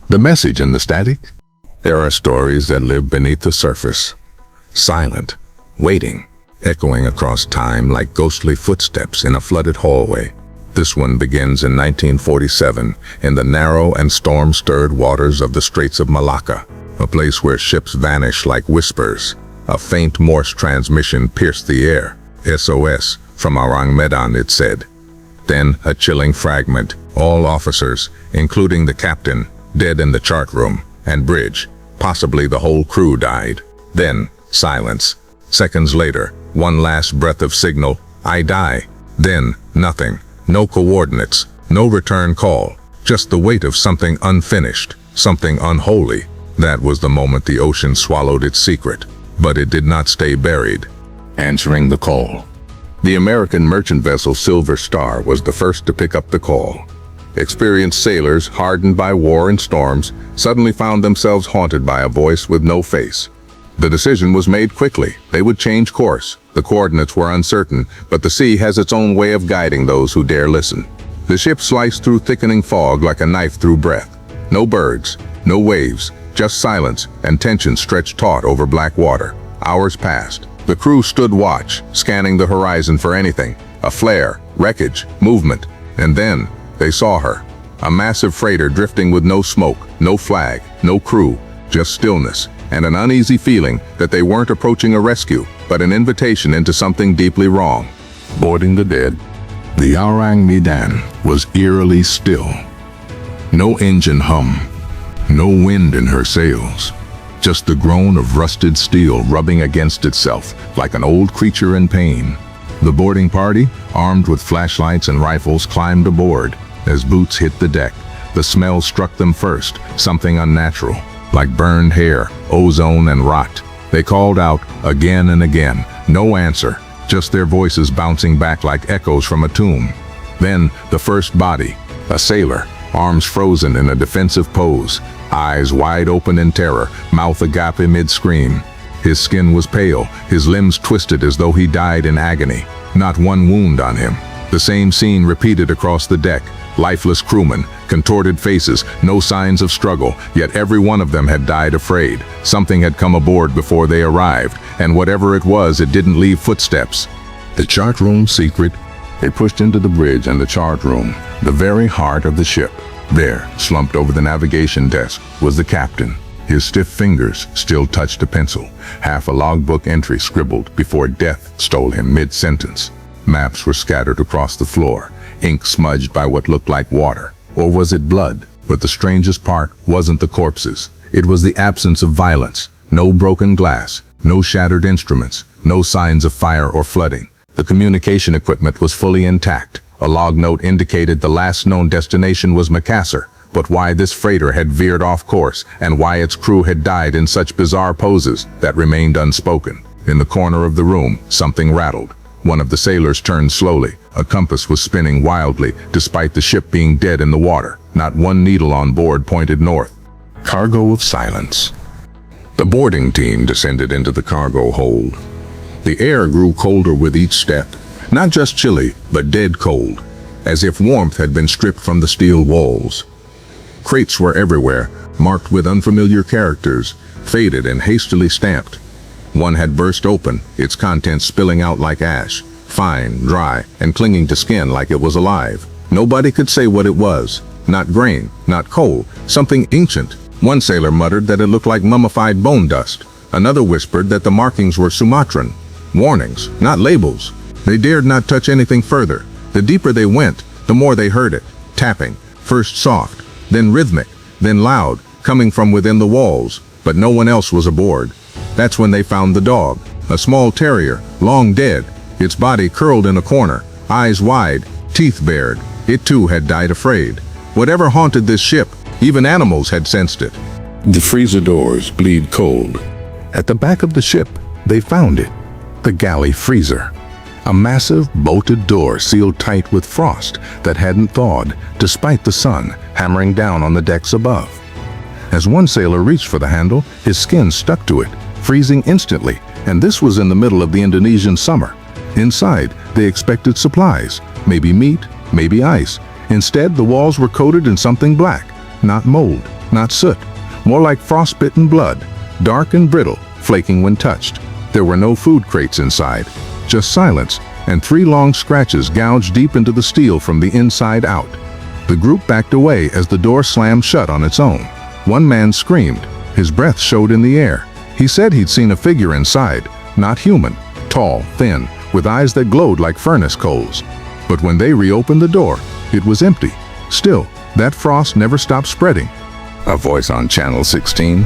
The message in the static? There are stories that live beneath the surface, silent, waiting, echoing across time like ghostly footsteps in a flooded hallway. This one begins in 1947 in the narrow and storm-stirred waters of the Straits of Malacca, a place where ships vanish like whispers. A faint Morse transmission pierced the air. SOS from Ourang Medan, it said. Then a chilling fragment. All officers, including the captain, dead in the chart room and bridge. Possibly the whole crew died. Then silence. Seconds later, one last breath of signal, I die. Then nothing. No coordinates. No return call. Just the weight of something unfinished. Something unholy. That was the moment the ocean swallowed its secret. But it did not stay buried. Answering the call. The American merchant vessel Silver Star was the first to pick up the call. Experienced sailors, hardened by war and storms, suddenly found themselves haunted by a voice with no face. The decision was made quickly. They would change course. The coordinates were uncertain, but the sea has its own way of guiding those who dare listen. The ship sliced through thickening fog like a knife through breath. No birds, no waves, just silence and tension stretched taut over black water. Hours passed. The crew stood watch, scanning the horizon for anything. A flare, wreckage, movement. And then they saw her. A massive freighter drifting with no smoke, no flag, no crew, just stillness, and an uneasy feeling that they weren't approaching a rescue, but an invitation into something deeply wrong. Boarding the dead, the Ourang Medan was eerily still. No engine hum, no wind in her sails. Just the groan of rusted steel rubbing against itself like an old creature in pain. The boarding party, armed with flashlights and rifles, climbed aboard. As boots hit the deck, the smell struck them first, something unnatural, like burned hair, ozone and rot. They called out again and again, no answer, just their voices bouncing back like echoes from a tomb. Then the first body, a sailor, arms frozen in a defensive pose, eyes wide open in terror, mouth agape mid-scream. His skin was pale, his limbs twisted as though he died in agony. Not one wound on him. The same scene repeated across the deck. Lifeless crewmen, contorted faces, no signs of struggle, yet every one of them had died afraid. Something had come aboard before they arrived, and whatever it was, it didn't leave footsteps. The chart room secret. They pushed into the bridge and the chart room, the very heart of the ship. There, slumped over the navigation desk, was the captain. His stiff fingers still touched a pencil, half a logbook entry scribbled before death stole him mid-sentence. Maps were scattered across the floor, ink smudged by what looked like water. Or was it blood? But the strangest part wasn't the corpses. It was the absence of violence. No broken glass, no shattered instruments, no signs of fire or flooding. The communication equipment was fully intact. A log note indicated the last known destination was Makassar, but why this freighter had veered off course and why its crew had died in such bizarre poses, that remained unspoken. In the corner of the room, something rattled. One of the sailors turned slowly. A compass was spinning wildly, despite the ship being dead in the water. Not one needle on board pointed north. Cargo of silence. The boarding team descended into the cargo hold. The air grew colder with each step. Not just chilly, but dead cold, as if warmth had been stripped from the steel walls. Crates were everywhere, marked with unfamiliar characters, faded and hastily stamped. One had burst open, its contents spilling out like ash, fine, dry, and clinging to skin like it was alive. Nobody could say what it was. Not grain, not coal, something ancient. One sailor muttered that it looked like mummified bone dust. Another whispered that the markings were Sumatran. Warnings, not labels. They dared not touch anything further. The deeper they went, the more they heard it. Tapping, first soft, then rhythmic, then loud, coming from within the walls. But no one else was aboard. That's when they found the dog, a small terrier, long dead, its body curled in a corner, eyes wide, teeth bared. It too had died afraid. Whatever haunted this ship, even animals had sensed it. The freezer doors bleed cold. At the back of the ship, they found it, the galley freezer. A massive, bolted door sealed tight with frost that hadn't thawed, despite the sun hammering down on the decks above. As one sailor reached for the handle, his skin stuck to it, freezing instantly, and this was in the middle of the Indonesian summer. Inside, they expected supplies, maybe meat, maybe ice. Instead, the walls were coated in something black, not mold, not soot. More like frostbitten blood, dark and brittle, flaking when touched. There were no food crates inside, just silence, and 3 long scratches gouged deep into the steel from the inside out. The group backed away as the door slammed shut on its own. One man screamed. His breath showed in the air. He said he'd seen a figure inside, not human, tall, thin, with eyes that glowed like furnace coals. But when they reopened the door, it was empty. Still, that frost never stopped spreading. A voice on Channel 16.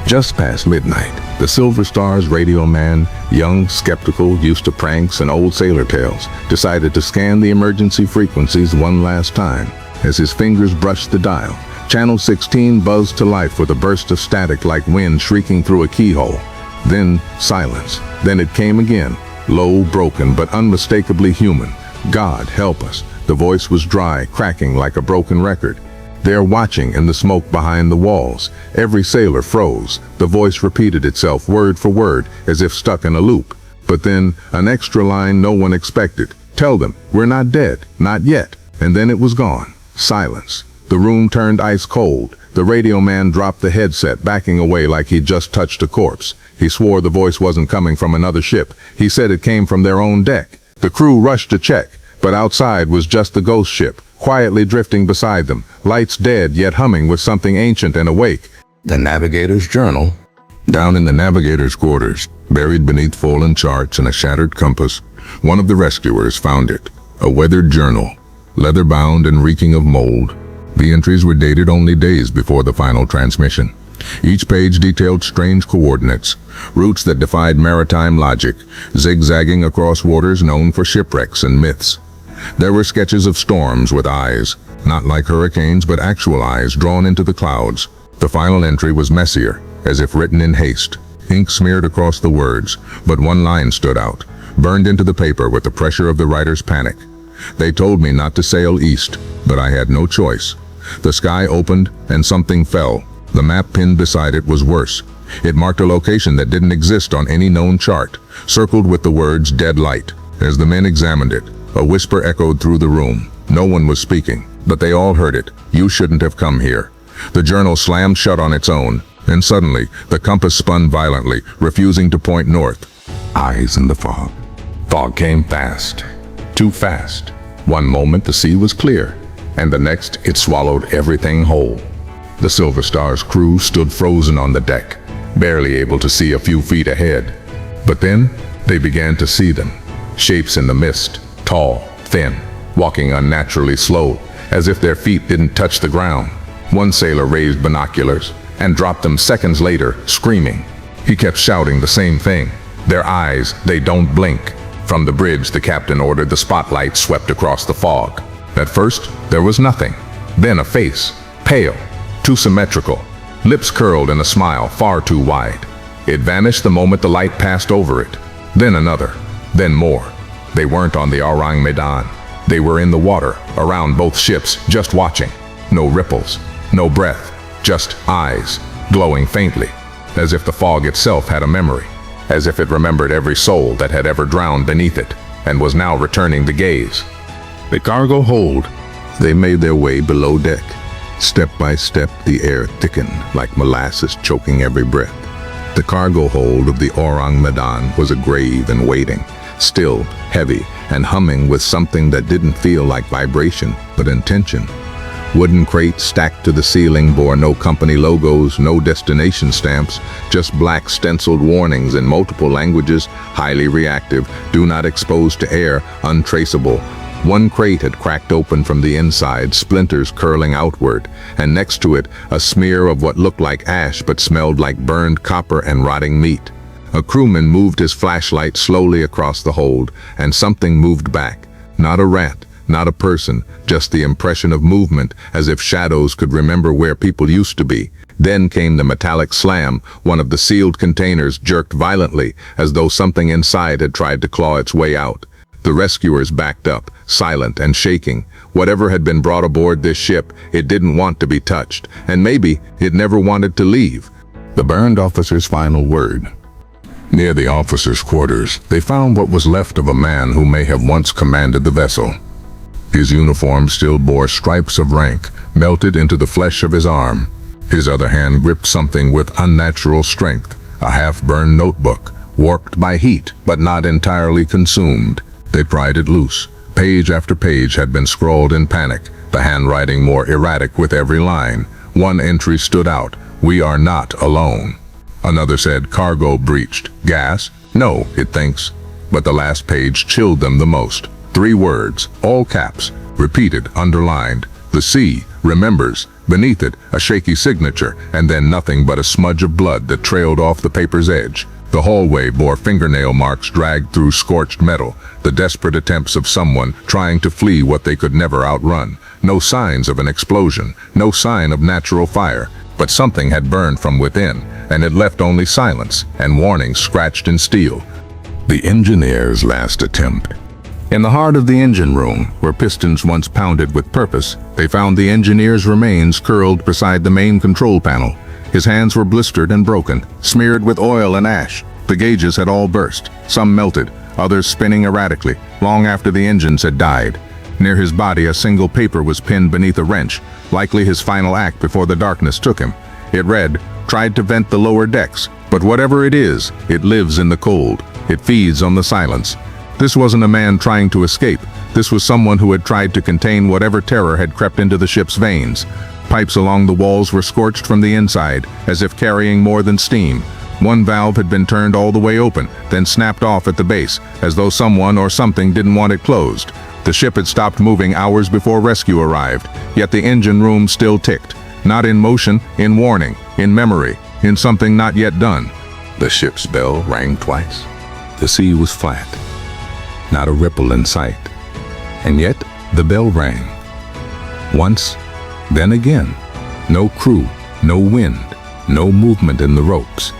Just past midnight, the Silver Star's radio man, young, skeptical, used to pranks and old sailor tales, decided to scan the emergency frequencies one last time. As his fingers brushed the dial, Channel 16 buzzed to life with a burst of static like wind shrieking through a keyhole. Then silence. Then it came again, low, broken, but unmistakably human. God help us. The voice was dry, cracking like a broken record. They're watching in the smoke behind the walls. Every sailor froze. The voice repeated itself word for word, as if stuck in a loop. But then, an extra line no one expected. Tell them, we're not dead, not yet. And then it was gone. Silence. The room turned ice cold. The radio man dropped the headset, backing away like he'd just touched a corpse. He swore the voice wasn't coming from another ship. He said it came from their own deck. The crew rushed to check, but outside was just the ghost ship, quietly drifting beside them, lights dead yet humming with something ancient and awake. The navigator's journal. Down in the navigator's quarters, buried beneath fallen charts and a shattered compass, one of the rescuers found it. A weathered journal, leather-bound and reeking of mold. The entries were dated only days before the final transmission. Each page detailed strange coordinates, routes that defied maritime logic, zigzagging across waters known for shipwrecks and myths. There were sketches of storms with eyes, not like hurricanes but actual eyes drawn into the clouds. The final entry was messier, as if written in haste. Ink smeared across the words, but one line stood out, burned into the paper with the pressure of the writer's panic. They told me not to sail east, but I had no choice. The sky opened and something fell. The map pinned beside it was worse. It marked a location that didn't exist on any known chart, circled with the words "dead light." As the men examined it, a whisper echoed through the room. No one was speaking, but they all heard it. You shouldn't have come here. The journal slammed shut on its own, and suddenly, the compass spun violently, refusing to point north. Eyes in the fog. Fog came fast. Too fast. One moment the sea was clear, and the next it swallowed everything whole. The Silver Star's crew stood frozen on the deck, barely able to see a few feet ahead. But then, they began to see them. Shapes in the mist, tall, thin, walking unnaturally slow, as if their feet didn't touch the ground. One sailor raised binoculars and dropped them seconds later, screaming. He kept shouting the same thing. Their eyes, they don't blink. From the bridge, the captain ordered the spotlight swept across the fog. At first, there was nothing. Then a face, pale, too symmetrical, lips curled in a smile far too wide. It vanished the moment the light passed over it. Then another, then more. They weren't on the Ourang Medan. They were in the water, around both ships, just watching. No ripples, no breath, just eyes, glowing faintly, as if the fog itself had a memory, as if it remembered every soul that had ever drowned beneath it, and was now returning the gaze. The cargo hold. They made their way below deck. Step by step, the air thickened like molasses choking every breath. The cargo hold of the Ourang Medan was a grave and waiting, still, heavy, and humming with something that didn't feel like vibration, but intention. Wooden crates stacked to the ceiling bore no company logos, no destination stamps, just black stenciled warnings in multiple languages, highly reactive, do not expose to air, untraceable. One crate had cracked open from the inside, splinters curling outward, and next to it, a smear of what looked like ash but smelled like burned copper and rotting meat. A crewman moved his flashlight slowly across the hold, and something moved back. Not a rat, not a person, just the impression of movement, as if shadows could remember where people used to be. Then came the metallic slam. One of the sealed containers jerked violently, as though something inside had tried to claw its way out. The rescuers backed up, silent and shaking. Whatever had been brought aboard this ship, it didn't want to be touched, and maybe it never wanted to leave. The burned officer's final word. Near the officers' quarters, they found what was left of a man who may have once commanded the vessel. His uniform still bore stripes of rank, melted into the flesh of his arm. His other hand gripped something with unnatural strength, a half-burned notebook, warped by heat, but not entirely consumed. They pried it loose. Page after page had been scrawled in panic, the handwriting more erratic with every line. One entry stood out: "We are not alone." Another said, "Cargo breached. Gas? No, it thinks." But the last page chilled them the most. 3 words, all caps, repeated, underlined. "The sea remembers." Beneath it, a shaky signature, and then nothing but a smudge of blood that trailed off the paper's edge. The hallway bore fingernail marks dragged through scorched metal, the desperate attempts of someone trying to flee what they could never outrun. No signs of an explosion, no sign of natural fire, but something had burned from within, and it left only silence and warnings scratched in steel. The engineer's last attempt. In the heart of the engine room, where pistons once pounded with purpose, they found the engineer's remains curled beside the main control panel. His hands were blistered and broken, smeared with oil and ash. The gauges had all burst, some melted, others spinning erratically, long after the engines had died. Near his body, a single paper was pinned beneath a wrench, likely his final act before the darkness took him. It read, "Tried to vent the lower decks, but whatever it is, it lives in the cold. It feeds on the silence." This wasn't a man trying to escape. This was someone who had tried to contain whatever terror had crept into the ship's veins. Pipes along the walls were scorched from the inside, as if carrying more than steam. One valve had been turned all the way open, then snapped off at the base, as though someone or something didn't want it closed. The ship had stopped moving hours before rescue arrived, yet the engine room still ticked. Not in motion, in warning, in memory, in something not yet done. The ship's bell rang twice. The sea was flat. Not a ripple in sight. And yet, the bell rang. Once, then again. No crew, no wind, no movement in the ropes.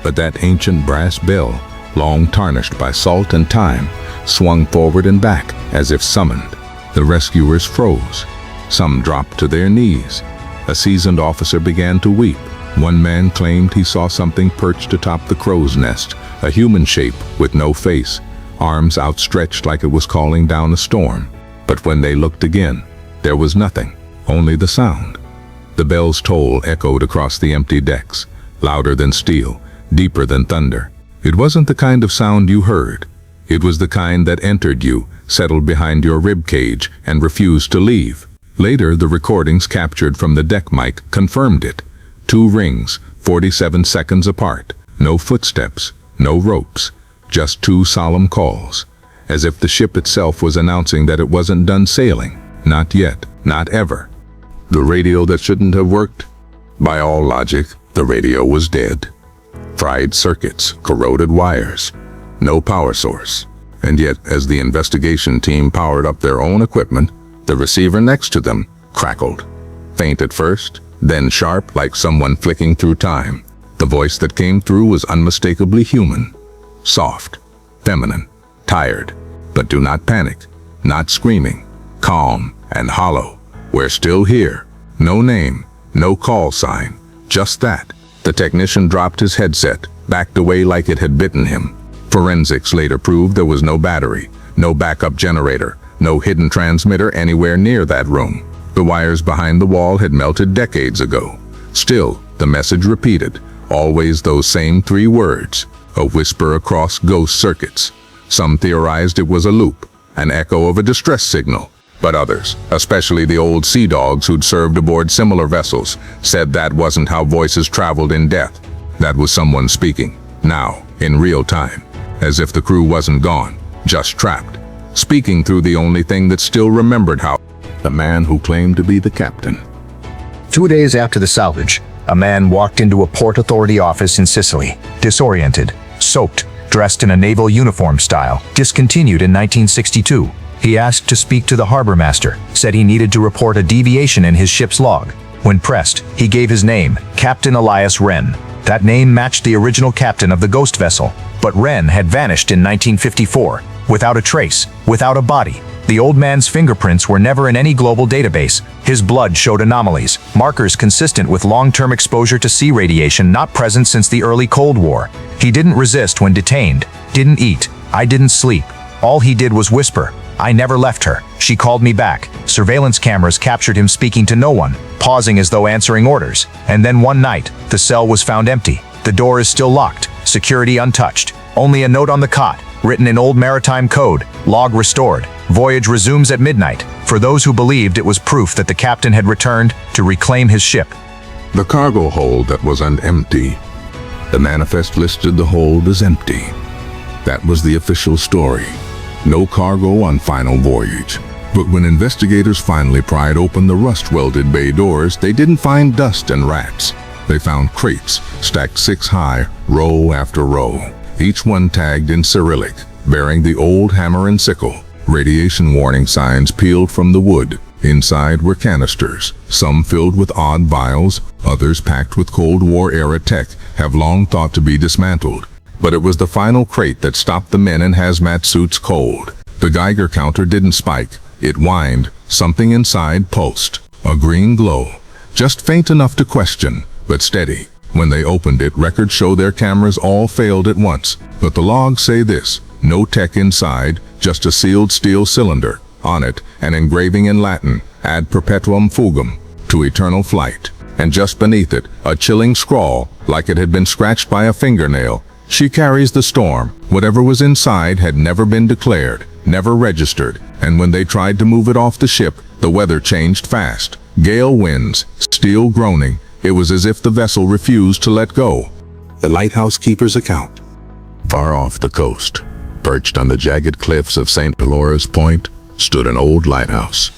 But that ancient brass bell, long tarnished by salt and time, swung forward and back as if summoned. The rescuers froze. Some dropped to their knees. A seasoned officer began to weep. One man claimed he saw something perched atop the crow's nest, a human shape with no face, arms outstretched like it was calling down a storm. But when they looked again, there was nothing, only the sound. The bell's toll echoed across the empty decks, louder than steel, deeper than thunder. It wasn't the kind of sound you heard. It was the kind that entered you, settled behind your rib cage, and refused to leave. Later, the recordings captured from the deck mic confirmed it. 2 rings, 47 seconds apart. No footsteps, no ropes. Just 2 solemn calls, as if the ship itself was announcing that it wasn't done sailing. Not yet, not ever. The radio that shouldn't have worked? By all logic, the radio was dead. Fried circuits, corroded wires, no power source. And yet, as the investigation team powered up their own equipment, the receiver next to them crackled. Faint at first, then sharp like someone flicking through time. The voice that came through was unmistakably human. Soft, feminine, tired, but do not panic, not screaming, calm and hollow. "We're still here." No name, no call sign, just that. The technician dropped his headset, backed away like it had bitten him. Forensics later proved there was no battery, no backup generator, no hidden transmitter anywhere near that room. The wires behind the wall had melted decades ago. Still, the message repeated, always those same 3 words. A whisper across ghost circuits. Some theorized it was a loop, an echo of a distress signal. But others, especially the old sea dogs who'd served aboard similar vessels, said that wasn't how voices traveled in death. That was someone speaking, now, in real time, as if the crew wasn't gone, just trapped, speaking through the only thing that still remembered how. The man who claimed to be the captain. 2 days after the salvage, a man walked into a port authority office in Sicily, disoriented, soaked, dressed in a naval uniform style, discontinued in 1962. He asked to speak to the harbor master, said he needed to report a deviation in his ship's log. When pressed, he gave his name, Captain Elias Wren. That name matched the original captain of the ghost vessel, but Wren had vanished in 1954, without a trace, without a body. The old man's fingerprints were never in any global database. His blood showed anomalies, markers consistent with long-term exposure to sea radiation not present since the early Cold War. He didn't resist when detained, didn't eat, I didn't sleep. All he did was whisper, "I never left her. She called me back." Surveillance cameras captured him speaking to no one, pausing as though answering orders. And then one night, the cell was found empty. The door is still locked, security untouched. Only a note on the cot, written in old maritime code, log restored. Voyage resumes at midnight. For those who believed, it was proof that the captain had returned to reclaim his ship. The cargo hold that was empty. The manifest listed the hold as empty. That was the official story. No cargo on final voyage. But when investigators finally pried open the rust-welded bay doors, they didn't find dust and rats. They found crates stacked 6 high, row after row, each one tagged in Cyrillic, bearing the old hammer and sickle. Radiation warning signs peeled from the wood. Inside were canisters, some filled with odd vials, others packed with Cold War-era tech, have long thought to be dismantled. But it was the final crate that stopped the men in hazmat suits cold. The Geiger counter didn't spike. It whined. Something inside pulsed. A green glow. Just faint enough to question, but steady. When they opened it, records show their cameras all failed at once. But the logs say this: no tech inside, just a sealed steel cylinder. On it, an engraving in Latin, ad perpetuum fugam, to eternal flight. And just beneath it, a chilling scrawl, like it had been scratched by a fingernail. She carries the storm. Whatever was inside had never been declared, never registered, and when they tried to move it off the ship, the weather changed fast. Gale winds, steel groaning. It was as if the vessel refused to let go. The lighthouse keeper's account. Far off the coast, perched on the jagged cliffs of St. Pelora's Point, stood an old lighthouse.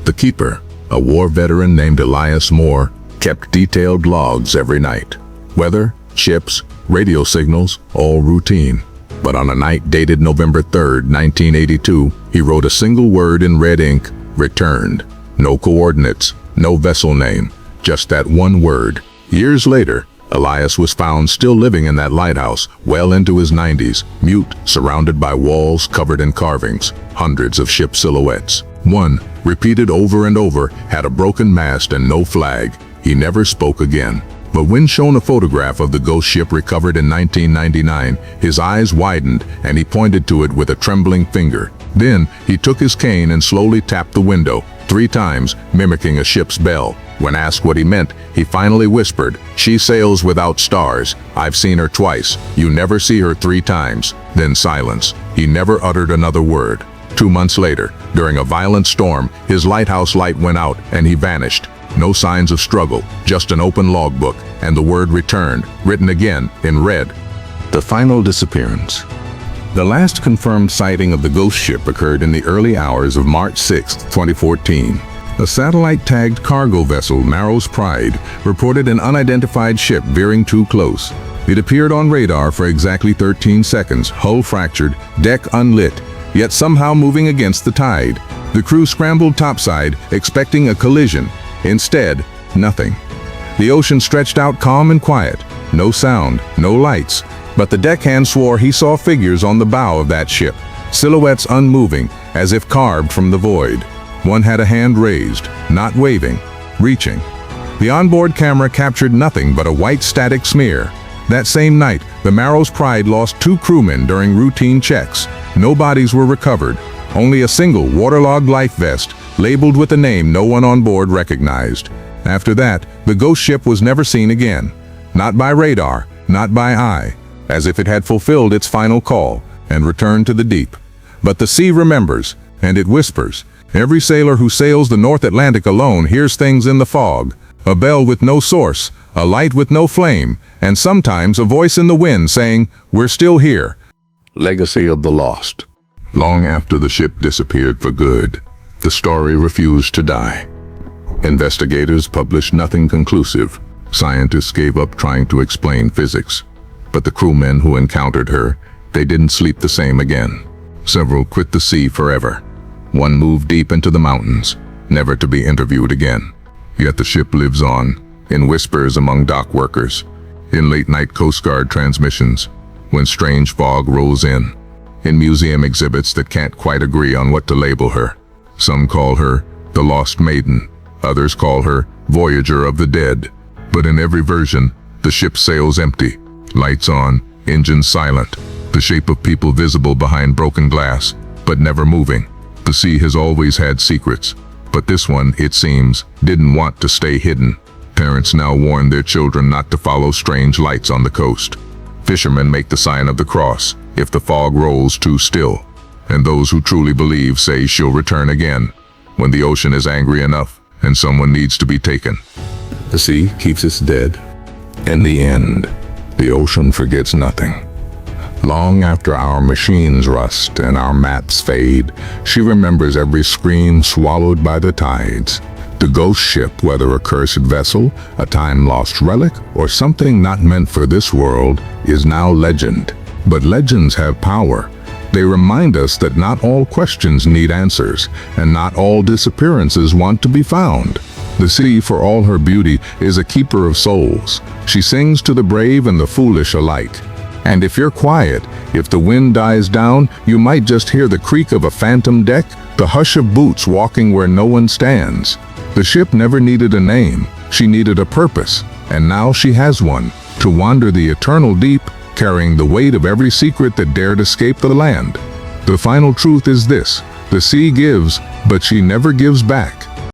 The keeper, a war veteran named Elias Moore, kept detailed logs every night. Weather, ships, radio signals, all routine. But on a night dated November 3rd, 1982, he wrote a single word in red ink: returned. No coordinates, no vessel name, just that one word. Years later, Elias was found still living in that lighthouse, well into his 90s, mute, surrounded by walls covered in carvings, hundreds of ship silhouettes. One, repeated over and over, had a broken mast and no flag. He never spoke again. But when shown a photograph of the ghost ship recovered in 1999, his eyes widened and he pointed to it with a trembling finger. Then, he took his cane and slowly tapped the window, 3 times, mimicking a ship's bell. When asked what he meant, he finally whispered, "She sails without stars. I've seen her twice. You never see her 3 times. Then silence. He never uttered another word. 2 months later, during a violent storm, his lighthouse light went out and he vanished. No signs of struggle, just an open logbook, and the word returned, written again in red. The final disappearance. The last confirmed sighting of the ghost ship occurred in the early hours of March 6, 2014. A satellite-tagged cargo vessel, Narrow's Pride, reported an unidentified ship veering too close. It appeared on radar for exactly 13 seconds, hull fractured, deck unlit, yet somehow moving against the tide. The crew scrambled topside, expecting a collision. Instead, nothing. The ocean stretched out calm and quiet. No sound, no lights. But the deckhand swore he saw figures on the bow of that ship, silhouettes unmoving, as if carved from the void. One had a hand raised, not waving, reaching. The onboard camera captured nothing but a white static smear. That same night, the Narrow's Pride lost 2 crewmen during routine checks. No bodies were recovered, only a single waterlogged life vest, labeled with a name no one on board recognized. After that, the ghost ship was never seen again. Not by radar, not by eye, as if it had fulfilled its final call and returned to the deep. But the sea remembers, and it whispers. Every sailor who sails the North Atlantic alone hears things in the fog. A bell with no source, a light with no flame, and sometimes a voice in the wind saying, "We're still here." Legacy of the Lost. Long after the ship disappeared for good, the story refused to die. Investigators published nothing conclusive. Scientists gave up trying to explain physics. But the crewmen who encountered her, they didn't sleep the same again. Several quit the sea forever. One moved deep into the mountains, never to be interviewed again. Yet the ship lives on, in whispers among dock workers, in late-night Coast Guard transmissions, when strange fog rolls in museum exhibits that can't quite agree on what to label her. Some call her the Lost Maiden, others call her Voyager of the Dead. But in every version, the ship sails empty, lights on, engines silent. the shape of people visible behind broken glass, but never moving. The sea has always had secrets, but this one, it seems, didn't want to stay hidden. Parents now warn their children not to follow strange lights on the coast. Fishermen make the sign of the cross if the fog rolls too still, and those who truly believe say she'll return again when the ocean is angry enough and someone needs to be taken. The sea keeps its dead. In the end, the ocean forgets nothing. Long after our machines rust and our maps fade, she remembers every scream swallowed by the tides. The ghost ship, whether a cursed vessel, a time-lost relic, or something not meant for this world, is now legend. But legends have power. They remind us that not all questions need answers, and not all disappearances want to be found. The sea, for all her beauty, is a keeper of souls. She sings to the brave and the foolish alike. And if you're quiet, if the wind dies down, you might just hear the creak of a phantom deck, the hush of boots walking where no one stands. The ship never needed a name. She needed a purpose, and now she has one, to wander the eternal deep, carrying the weight of every secret that dared escape the land. The final truth is this: the sea gives, but she never gives back.